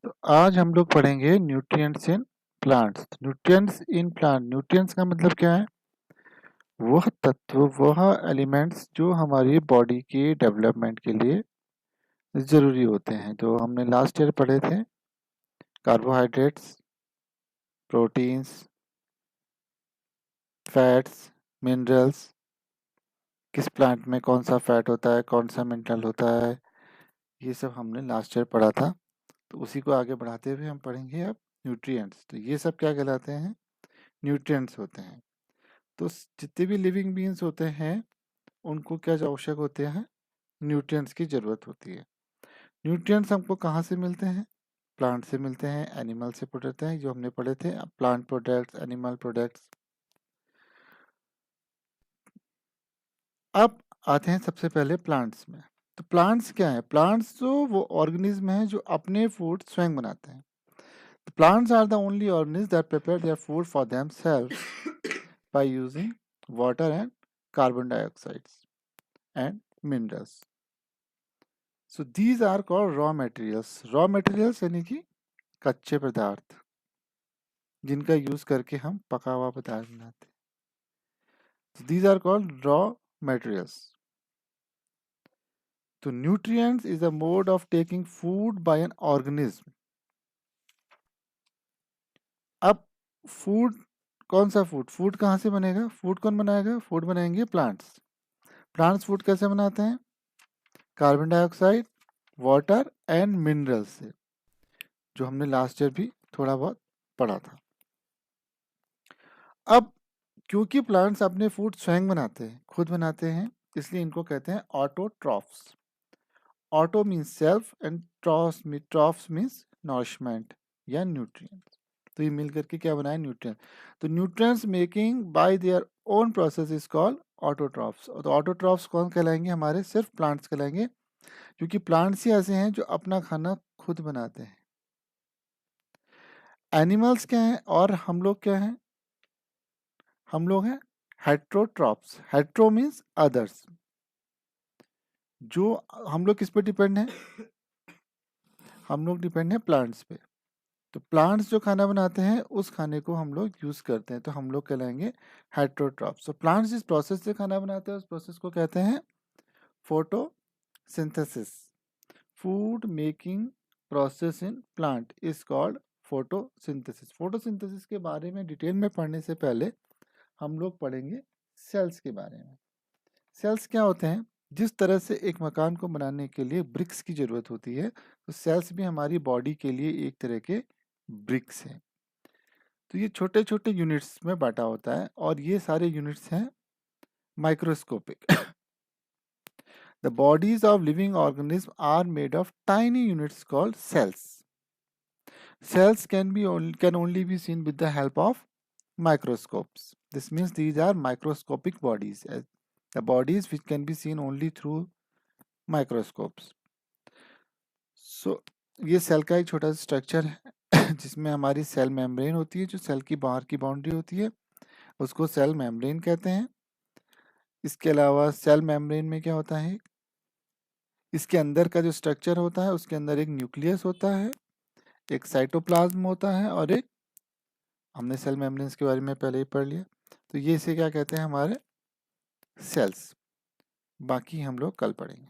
तो आज हम लोग पढ़ेंगे nutrients in plants. Nutrients in plant, nutrients का मतलब क्या है? वह तत्व, वह एलिमेंट्स जो हमारी बॉडी के डेवलपमेंट के लिए ज़रूरी होते हैं, जो हमने लास्ट ईयर पढ़े थे। कार्बोहाइड्रेट्स, प्रोटीन्स, फैट्स, मिनरल्स, किस प्लांट में कौन सा फैट होता है, कौन सा मिनरल होता है, ये सब हमने लास्ट ईयर पढ़ा था। तो उसी को आगे बढ़ाते हुए हम पढ़ेंगे अब न्यूट्रिएंट्स। तो ये सब क्या कहलाते हैं? न्यूट्रिएंट्स होते हैं। तो जितने भी लिविंग बीइंग्स होते हैं उनको क्या आवश्यक होते हैं? न्यूट्रिएंट्स की ज़रूरत होती है। न्यूट्रिएंट्स हमको कहाँ से मिलते हैं? प्लांट से मिलते हैं, एनिमल से मिलते हैं, जो हमने पढ़े थे, प्लांट प्रोडक्ट्स, एनिमल प्रोडक्ट्स। अब आते हैं सबसे पहले प्लांट्स में। तो प्लांट्स क्या है? प्लांट्स जो वो ऑर्गेनिज्म है जो अपने फूड स्वयं बनाते हैं। Plants are the only organism that prepare their food for themselves by using water and carbon dioxides and minerals. So these are called raw materials. Raw materials यानी कि कच्चे पदार्थ जिनका यूज करके हम पका हुआ पदार्थ बनाते हैं। So these are called raw materials. So nutrients is a mode of taking food by an organism. अब फूड, कौन सा फूड? फूड कहाँ से बनेगा? फूड कौन बनाएगा? फूड बनाएंगे प्लांट्स। प्लांट्स फूड कैसे बनाते हैं? Carbon dioxide, water and minerals से, जो हमने लास्ट ईयर भी थोड़ा बहुत पढ़ा था। अब क्योंकि प्लांट्स अपने फूड स्वयं बनाते हैं, खुद बनाते हैं, इसलिए इनको कहते हैं autotrophs. Auto means self and troughs means nourishment या न्यूट्रिएंट्स। तो ये मिल करके क्या बनाए? न्यूट्रिएंट। तो nutrients making bye their own process is called autotrophs. तो ऑटोट्रॉफ्स कौन कहलाएंगे? हमारे सिर्फ प्लांट्स कहलाएंगे, क्योंकि प्लांट्स ही ऐसे हैं जो अपना खाना खुद बनाते हैं। एनिमल्स क्या हैं और हम लोग क्या हैं? हम लोग हैं हेट्रोट्रॉप्स। Hetero means others. जो हम लोग किस पे डिपेंड है? हम लोग डिपेंड है प्लांट्स पे। तो प्लांट्स जो खाना बनाते हैं उस खाने को हम लोग यूज करते हैं, तो हम लोग कहलाएंगे हेट्रोट्रॉप्स। तो प्लांट्स जिस प्रोसेस से खाना बनाते हैं उस प्रोसेस को कहते हैं photosynthesis. Food making process in plant is called photosynthesis. Photosynthesis के बारे में डिटेल में पढ़ने से पहले हम लोग पढ़ेंगे सेल्स के बारे में। सेल्स क्या होते हैं? जिस तरह से एक मकान को बनाने के लिए ब्रिक्स की जरूरत होती है, तो सेल्स भी हमारी बॉडी के लिए एक तरह के ब्रिक्स हैं। तो ये छोटे छोटे यूनिट्स में बांटा होता है और ये सारे यूनिट्स हैं microscopic. The bodies of living organism are made of tiny units called cells. Cells can only be seen with the help of microscopes. This means these are microscopic bodies, the bodies which can be seen only through microscopes. So ये cell का एक छोटा सा structure है जिसमें हमारी cell membrane होती है, जो सेल की बाहर की बाउंड्री होती है उसको सेल मेम्ब्रेन कहते हैं। इसके अलावा सेल मेम्ब्रेन में क्या होता है? इसके अंदर का जो स्ट्रक्चर होता है उसके अंदर एक न्यूक्लियस होता है, एक साइटोप्लाज्म होता है और एक, हमने सेल मेम्ब्रेन्स के बारे में पहले ही पढ़ लिया। तो ये इसे क्या कहते हैं? हमारे सेल्स। बाकी हम लोग कल पढ़ेंगे।